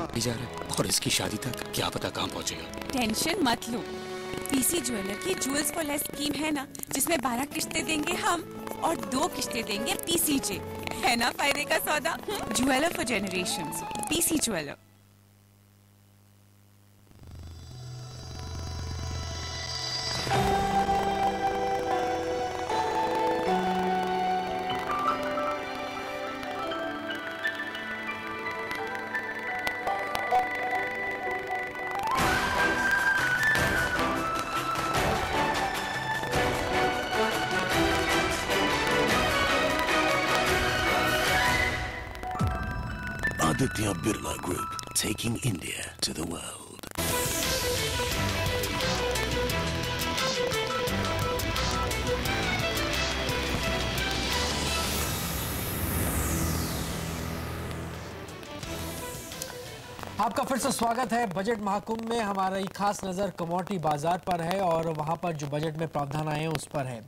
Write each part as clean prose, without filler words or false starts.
जा रहा है और इसकी शादी तक क्या पता कहाँ पहुँचेगा। टेंशन मत लो, पीसी ज्वेलर की ज्वेल्स फॉर लेस स्कीम है ना, जिसमें 12 किस्तें देंगे हम और 2 किस्तें देंगे पीसीजे। है ना फायदे का सौदा। Jeweller for generations, PC jeweller. Aditya Birla Group, taking India to the world. आपका फिर से स्वागत है बजट महाकुंभ में। हमारी खास नज़र कमोडिटी बाजार पर है और वहां पर जो बजट में प्रावधान आए हैं उस पर है।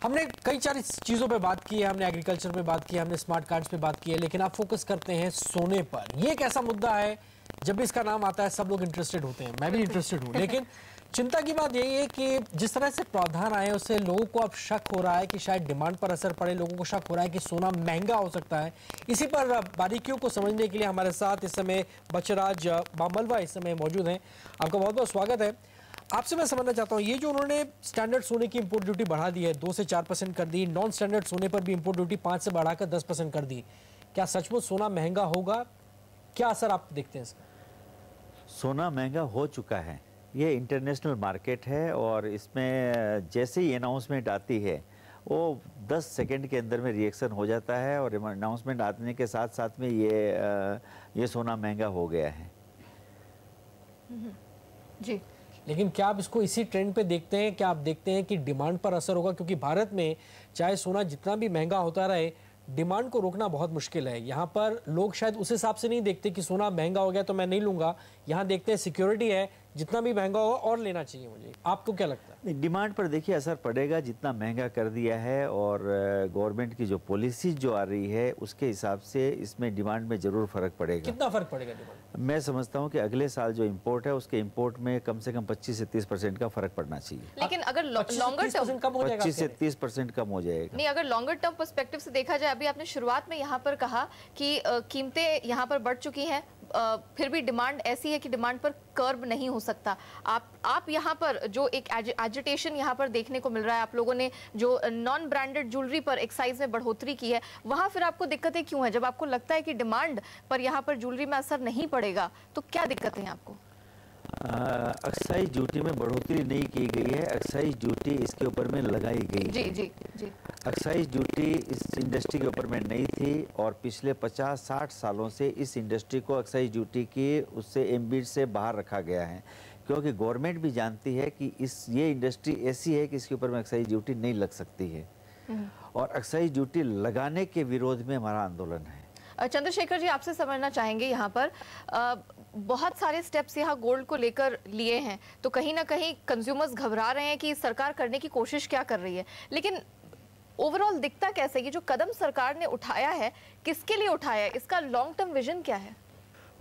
हमने कई सारी चीज़ों पे बात की है, हमने एग्रीकल्चर पे बात की है, हमने स्मार्ट कार्ड्स पे बात की है, लेकिन आप फोकस करते हैं सोने पर। ये एक ऐसा मुद्दा है जब भी इसका नाम आता है सब लोग इंटरेस्टेड होते हैं, मैं भी इंटरेस्टेड हूँ। लेकिन चिंता की बात यही है कि जिस तरह से प्रावधान आए उससे लोगों को अब शक हो रहा है कि शायद डिमांड पर असर पड़े, लोगों को शक हो रहा है कि सोना महंगा हो सकता है। इसी पर बारीकियों को समझने के लिए हमारे साथ इस समय बचराज बामलवा इस समय मौजूद हैं। आपका बहुत बहुत स्वागत है। आपसे मैं समझना चाहता हूँ, ये जो उन्होंने स्टैंडर्ड सोने की इंपोर्ट ड्यूटी बढ़ा दी है, 2 से 4% कर दी, नॉन स्टैंडर्ड सोने पर भी इंपोर्ट ड्यूटी 5 से बढ़ाकर 10% कर दी, क्या सचमुच सोना महंगा होगा? क्या असर आप देखते हैं इसका? सोना महंगा हो चुका है, ये इंटरनेशनल मार्केट है और इसमें जैसे ही अनाउंसमेंट आती है वो 10 सेकंड के अंदर में रिएक्शन हो जाता है और अनाउंसमेंट आने के साथ साथ में ये सोना महंगा हो गया है। जी, लेकिन क्या आप इसको इसी ट्रेंड पे देखते हैं? क्या आप देखते हैं कि डिमांड पर असर होगा? क्योंकि भारत में चाहे सोना जितना भी महंगा होता रहे, डिमांड को रोकना बहुत मुश्किल है। यहाँ पर लोग शायद उस हिसाब से नहीं देखते कि सोना महंगा हो गया तो मैं नहीं लूंगा, यहाँ देखते हैं सिक्योरिटी है, जितना भी महंगा होगा और लेना चाहिए मुझे। आपको क्या लगता है? डिमांड पर देखिए असर पड़ेगा, जितना महंगा कर दिया है और गवर्नमेंट की जो पॉलिसी जो आ रही है उसके हिसाब से इसमें डिमांड में जरूर फर्क पड़ेगा। कितना फर्क पड़ेगा डिमांड? मैं समझता हूं कि अगले साल जो इंपोर्ट है उसके इंपोर्ट में कम से कम 25 से 30% का फर्क पड़ना चाहिए। लेकिन अगर लॉन्गर टर्म 25 से 30% कम हो जाएगा। नहीं, अगर लॉन्गर टर्म पर्सपेक्टिव से देखा जाए, अभी आपने शुरुआत में यहाँ पर कहा कि कीमतें यहाँ पर बढ़ चुकी हैं, फिर भी डिमांड ऐसी है कि डिमांड पर कर्ब नहीं हो सकता। आप यहाँ पर जो एक एजिटेशन यहाँ पर देखने को मिल रहा है, आप लोगों ने जो नॉन ब्रांडेड ज्वेलरी पर एक्साइज में बढ़ोतरी की है, वहाँ फिर आपको दिक्कतें क्यों है? जब आपको लगता है कि डिमांड पर यहाँ पर ज्वेलरी में असर नहीं पड़ेगा तो क्या दिक्कतें हैं आपको? एक्साइज ड्यूटी में बढ़ोतरी नहीं की गई है, एक्साइज ड्यूटी इसके ऊपर में लगाई गई है। जी जी जी। एक्साइज ड्यूटी इस इंडस्ट्री के ऊपर में नहीं थी और पिछले 50-60 सालों से इस इंडस्ट्री को एक्साइज ड्यूटी की उससे एम्बिट से बाहर रखा गया है, क्योंकि गवर्नमेंट भी जानती है कि ये इंडस्ट्री ऐसी है कि इसके ऊपर में एक्साइज ड्यूटी नहीं लग सकती है और एक्साइज ड्यूटी लगाने के विरोध में हमारा आंदोलन है। चंद्रशेखर जी, आपसे समझना चाहेंगे, यहाँ पर बहुत सारे स्टेप्स यहाँ गोल्ड को लेकर लिए हैं, तो कहीं ना कहीं कंज्यूमर्स घबरा रहे हैं कि सरकार करने की कोशिश क्या कर रही है, लेकिन ओवरऑल दिखता कैसे? ये जो कदम सरकार ने उठाया है, किसके लिए उठाया है? इसका लॉन्ग टर्म विजन क्या है?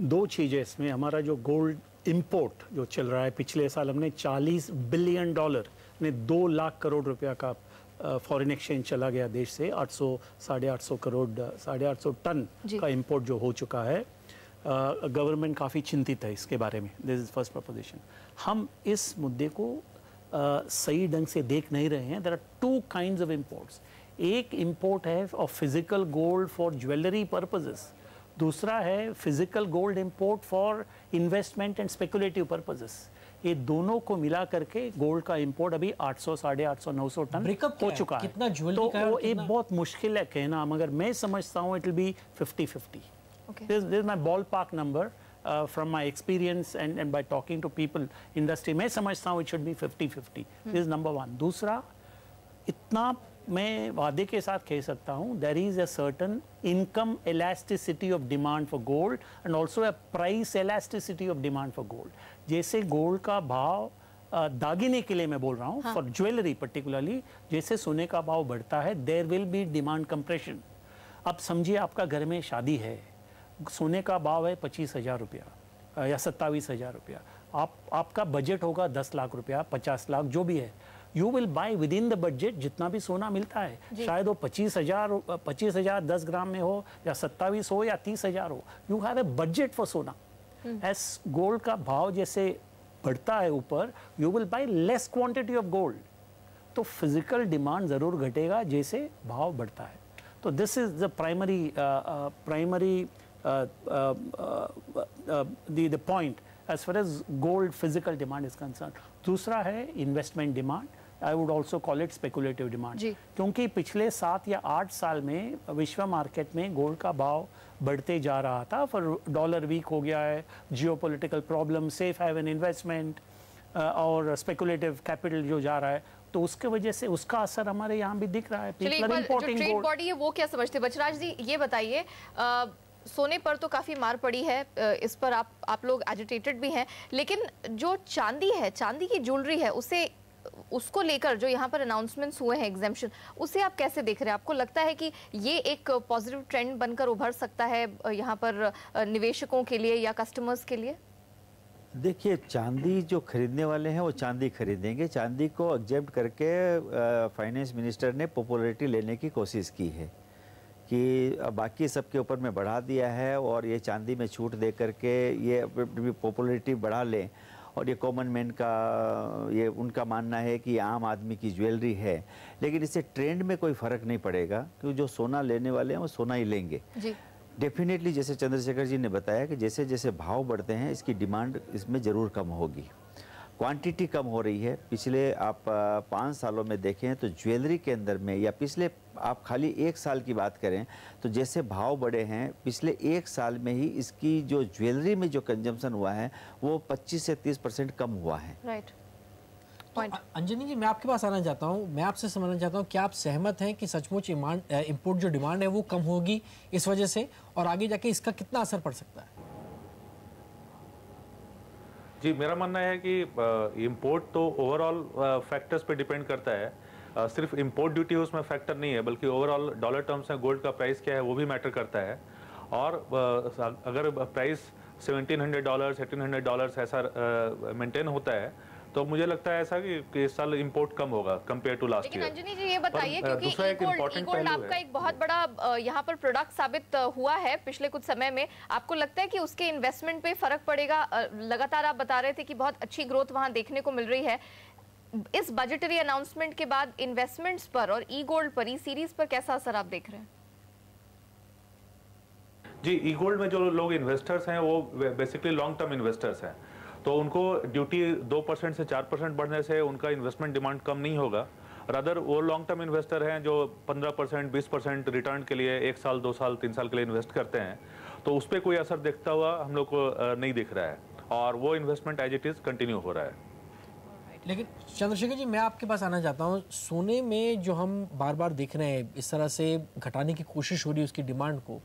2 चीज़ें इसमें। हमारा जो गोल्ड इंपोर्ट जो चल रहा है, पिछले साल हमने $40 बिलियन ने 2 लाख करोड़ रुपया का फॉरेन एक्सचेंज चला गया देश से। 800-850 टन का इंपोर्ट जो हो चुका है। गवर्नमेंट काफ़ी चिंतित है इसके बारे में। This is first preposition. हम इस मुद्दे को सही ढंग से देख नहीं रहे हैं। There are 2 kinds of imports. एक इंपोर्ट है of physical gold for jewellery purposes, दूसरा है physical gold import for investment and speculative purposes. ये दोनों को मिला करके गोल्ड का इंपोर्ट अभी 800, 850, 900 टन हो चुका है। कितना तो वो ये बहुत मुश्किल है कहना, मगर मैं समझता हूँ it will be 50-50। This is my ballpark number from my experience and by talking to people industry. मैं समझता हूँ it should be 50-50. This is number one. दूसरा, इतना मैं वादे के साथ कह सकता हूँ, there is a certain income elasticity of demand for gold and also a price elasticity of demand for gold. जैसे गोल्ड का भाव दागिने के लिए मैं बोल रहा हूँ, फॉर ज्वेलरी पर्टिकुलरली, जैसे सोने का भाव बढ़ता है, there will be demand compression. अब समझिए आपका घर में शादी है, सोने का भाव है 25,000 रुपया, या 27,000 रुपया, आपका बजट होगा 10 लाख रुपया, 50 लाख जो भी है, you will buy with in the budget जितना भी सोना मिलता है, शायद वो 25,000 10 ग्राम में हो या 27 हो या 30,000 हो, you have a budget for सोना। एस गोल्ड का भाव जैसे बढ़ता है ऊपर, you will buy less quantity of gold, तो फिजिकल डिमांड जरूर घटेगा जैसे भाव बढ़ता है। तो this is the primary the point as far as gold physical demand is concerned। दूसरा है investment demand, I would also call it speculative demand, क्योंकि पिछले 7 या 8 साल में विश्व मार्केट में गोल्ड का भाव बढ़ते जा रहा था, पर डॉलर वीक हो गया है, geopolitical problem, safe haven investment और स्पेकुलेटिव कैपिटल जो जा रहा है, तो उसके वजह से उसका असर हमारे यहाँ भी दिख रहा है। जो ट्रेड बॉडी है वो क्या समझते? बचराज जी ये बताइए, सोने पर तो काफी मार पड़ी है, इस पर आप लोग एजिटेटेड भी हैं, लेकिन जो चांदी है, चांदी की ज्वेलरी है, उसको लेकर जो यहाँ पर अनाउंसमेंट्स हुए हैं एग्जेम्पशन, उसे आप कैसे देख रहे हैं? आपको लगता है कि ये एक पॉजिटिव ट्रेंड बनकर उभर सकता है यहाँ पर निवेशकों के लिए या कस्टमर्स के लिए? देखिए, चांदी जो खरीदने वाले हैं वो चांदी खरीदेंगे। चांदी को एग्जेप्ट करके फाइनेंस मिनिस्टर ने पॉपुलैरिटी लेने की कोशिश की है कि बाकी सब के ऊपर में बढ़ा दिया है और ये चांदी में छूट दे करके ये पॉपुलैरिटी बढ़ा लें, और ये कॉमन मैन का ये उनका मानना है कि आम आदमी की ज्वेलरी है, लेकिन इससे ट्रेंड में कोई फ़र्क नहीं पड़ेगा, क्योंकि जो सोना लेने वाले हैं वो सोना ही लेंगे। डेफिनेटली जैसे चंद्रशेखर जी ने बताया कि जैसे जैसे भाव बढ़ते हैं इसकी डिमांड इसमें ज़रूर कम होगी, क्वांटिटी कम हो रही है। पिछले आप 5 सालों में देखें तो ज्वेलरी के अंदर में, या पिछले आप खाली 1 साल की बात करें तो जैसे भाव बढ़े हैं, पिछले 1 साल में ही इसकी जो ज्वेलरी में जो कंजम्पशन हुआ है वो 25 से 30% कम हुआ है। राइट। अंजनी जी, मैं आपके पास आना चाहता हूँ, मैं आपसे समझना चाहता हूँ, क्या आप सहमत हैं कि सचमुच इंपोर्ट जो डिमांड है वो कम होगी इस वजह से, और आगे जाके इसका कितना असर पड़ सकता है? जी, मेरा मानना है कि इंपोर्ट तो ओवरऑल फैक्टर्स पे डिपेंड करता है, सिर्फ इंपोर्ट ड्यूटी उसमें फैक्टर नहीं है, बल्कि ओवरऑल डॉलर टर्म्स में गोल्ड का प्राइस क्या है वो भी मैटर करता है। और अगर प्राइस $1,700 $1,800 ऐसा मेंटेन होता है तो मुझे लगता है ऐसा कि इस साल इंपोर्ट कम होगा कंपेयर टू लास्ट ईयर। लेकिन अंजनी जी ये बताइए, क्योंकि ई-गोल्ड आपका एक बहुत बड़ा यहाँ पर प्रोडक्ट साबित हुआ है पिछले कुछ समय में, आपको लगता है कि उसके इन्वेस्टमेंट पे फर्क पड़ेगा? लगातार आप बता रहे थे कि बहुत अच्छी ग्रोथ वहाँ देखने को मिल रही है, इस बजटरी अनाउंसमेंट के बाद इन्वेस्टमेंट्स पर और ई-गोल्ड पर, ई सीरीज पर कैसा असर आप देख रहे हैं? जी, ई गोल्ड में जो लोग इन्वेस्टर्स हैं वो बेसिकली लॉन्ग टर्म इन्वेस्टर्स हैं, तो उनको ड्यूटी 2% से 4% बढ़ने से उनका इन्वेस्टमेंट डिमांड कम नहीं होगा। रादर वो लॉन्ग टर्म इन्वेस्टर हैं जो 15% 20% रिटर्न के लिए 1 साल 2 साल 3 साल के लिए इन्वेस्ट करते हैं, तो उस पर कोई असर दिखता हुआ हम लोग को नहीं दिख रहा है, और वो investment as it is continue हो रहा है। लेकिन चंद्रशेखर जी, मैं आपके पास आना चाहता हूँ, सोने में जो हम बार बार देख रहे हैं इस तरह से घटाने की कोशिश हो रही है उसकी डिमांड को,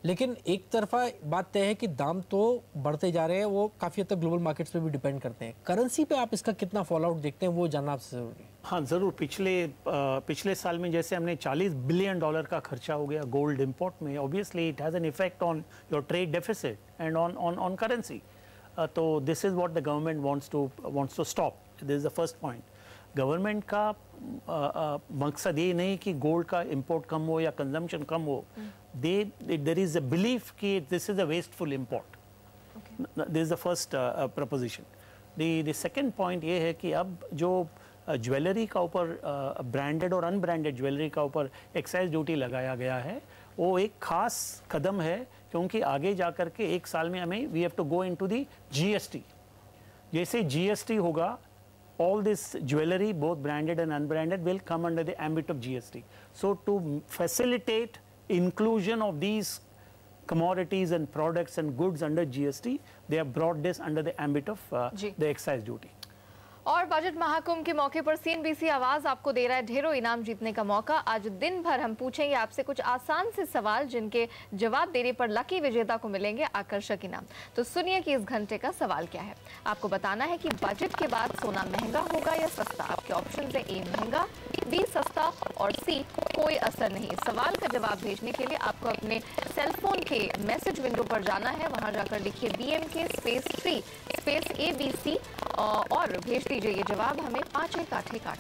लेकिन एक तरफा बात तय है कि दाम तो बढ़ते जा रहे हैं, वो काफ़ी हद तक ग्लोबल मार्केट्स पे भी डिपेंड करते हैं। करेंसी पे आप इसका कितना फॉल आउट देखते हैं, वो जानना आपसे ज़रूरी है। हाँ ज़रूर, पिछले साल में जैसे हमने $40 बिलियन का खर्चा हो गया गोल्ड इंपोर्ट में, obviously it has an effect on your trade deficit and on currency. तो this is what the government wants to stop. This is the first point. Government का मकसद ये नहीं कि गोल्ड का इंपोर्ट कम हो या कंजम्पशन कम हो, there is a belief कि this is a wasteful import. This is the first proposition. The second point ये है कि अब जो ज्वेलरी का ऊपर ब्रांडेड और अनब्रांडेड ज्वेलरी का ऊपर एक्साइज ड्यूटी लगाया गया है, वो एक खास कदम है, क्योंकि आगे जा कर के 1 साल में हमें we have to go into the GST। जैसे GST होगा, all this jewelry, both branded and unbranded, will come under the ambit of GST. So to facilitate inclusion of these commodities and products and goods under GST, they have brought this under the ambit of the excise duty. और budget Mahakumbh के मौके पर CNBC आवाज आपको दे रहा है ढेरों इनाम जीतने का मौका। आज दिन भर हम पूछेंगे आपसे कुछ आसान से सवाल जिनके जवाब देने पर लकी विजेता को मिलेंगे आकर्षक इनाम। तो सुनिए कि इस घंटे का सवाल क्या है। आपको बताना है कि बजट के बाद सोना महंगा होगा या सस्ता। आपके ऑप्शन है ए महंगा, बी सस्ता और सी कोई असर नहीं। सवाल का जवाब भेजने के लिए आपको अपने सेलफोन के मैसेज विंडो पर जाना है। वहां जाकर लिखिए BMK स्पेस 3 स्पेस ABC और भेज दीजिए ये जवाब हमें 5 1 8 1 8।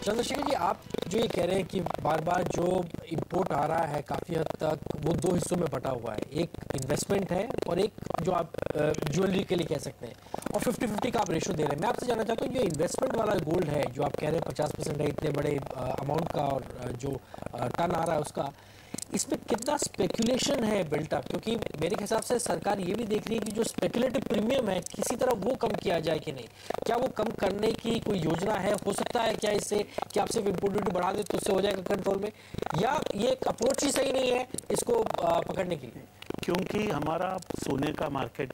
चंद्रशेखर जी, आप जो ये कह रहे हैं कि बार बार जो इंपोर्ट आ रहा है काफ़ी हद तक वो दो हिस्सों में बटा हुआ है, एक इन्वेस्टमेंट है और एक जो आप ज्वेलरी के लिए कह सकते हैं, और 50-50 का आप रेशो दे रहे हैं। मैं आपसे जानना चाहता हूँ, जो इन्वेस्टमेंट वाला गोल्ड है जो आप कह रहे हैं 50% है इतने बड़े अमाउंट का और जो टन आ रहा है उसका, इसमें कितना स्पेकुलेशन है बिल्टअप? क्योंकि मेरे हिसाब से सरकार ये भी देख रही है कि जो स्पेकुलेटिव प्रीमियम है किसी तरह वो कम किया जाए कि नहीं। क्या वो कम करने की कोई योजना है? हो सकता है क्या इससे कि आप सिर्फ इम्पोर्ट ड्यूटी बढ़ा दे तो उससे हो जाएगा कंट्रोल में, या ये अप्रोच ही सही नहीं है इसको पकड़ने के लिए? क्योंकि हमारा सोने का मार्केट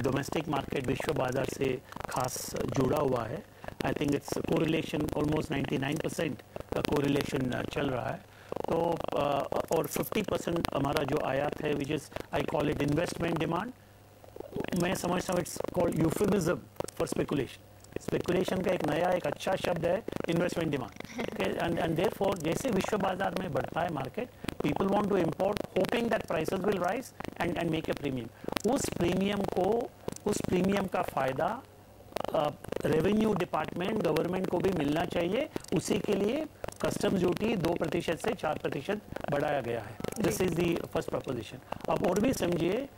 डोमेस्टिक मार्केट विश्व बाजार से खास जुड़ा हुआ है। I think it's correlation almost 99% का कोरिलेशन चल रहा है। तो और 50% हमारा जो आयात है which is I call it investment demand. मैं समझता हूँ it's called euphemism for speculation. Speculation का एक नया एक अच्छा शब्द है इन्वेस्टमेंट डिमांड। एंड देयरफॉर जैसे विश्व बाजार में बढ़ता है market, people want to import hoping that prices will rise and make a premium. उस प्रीमियम का फ़ायदा रेवेन्यू डिपार्टमेंट गवर्नमेंट को भी मिलना चाहिए। उसी के लिए कस्टम ड्यूटी 2% से 4% बढ़ाया गया है। This is the first preposition. अब और भी समझिए,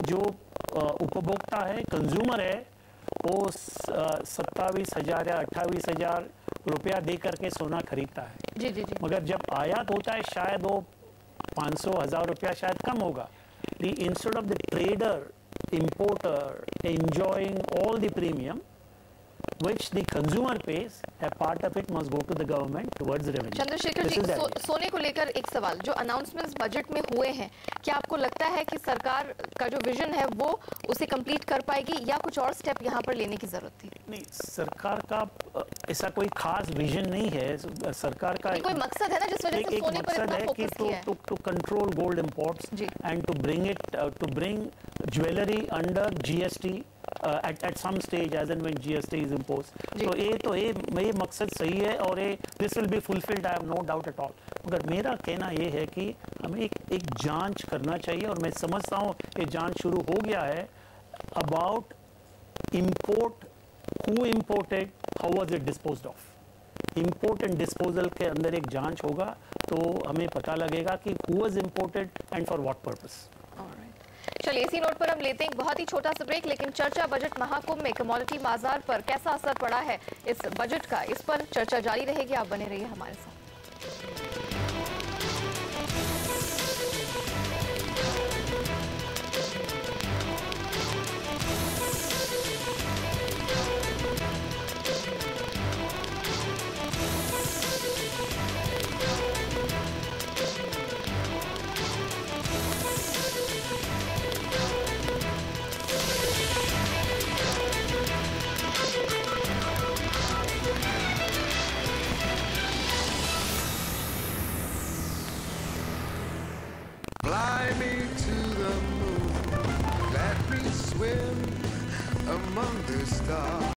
जो उपभोक्ता है, कंज्यूमर है, वो 27,000 या 28,000 रुपया दे करके सोना खरीदता है। जी जी जी। मगर जब आयात होता है शायद वो 500,000 रुपया शायद कम होगा। Instead of the trader, importer enjoying all the premium which the consumer pays, a part of it must go to the government towards revenue. Chandrashekhar ji, सोने को लेकर एक सवाल, जो अनाउंसमेंट्स बजट में हुए हैं, क्या आपको लगता है कि सरकार का जो विजन है वो उसे कंप्लीट कर पाएगी या कुछ और स्टेप यहाँ पर लेने की जरूरत थी? नहीं, सरकार का ऐसा कोई खास विजन नहीं है। सरकार का कोई मकसद है ना जिस वजह से सोने पर इतना फोकस किया है? to control gold imports and to bring jewelry under GST at some stage as and when GST is imposed. तो ये मकसद सही है और ये this will be fulfilled, I have no doubt at all. मगर मेरा कहना ये है कि हमें एक जांच करना चाहिए, और मैं समझता हूँ ये जांच शुरू हो गया है about import, who imported, how was it disposed of. Import and disposal के अंदर एक जांच होगा तो हमें पता लगेगा कि who was imported and for what purpose. चलिए, इसी नोट पर हम लेते हैं एक बहुत ही छोटा सा ब्रेक, लेकिन चर्चा बजट महाकुंभ में कमोडिटी बाजार पर कैसा असर पड़ा है इस बजट का, इस पर चर्चा जारी रहेगी। आप बने रहिए हमारे साथ। Fly me to the moon, let me swim among the stars.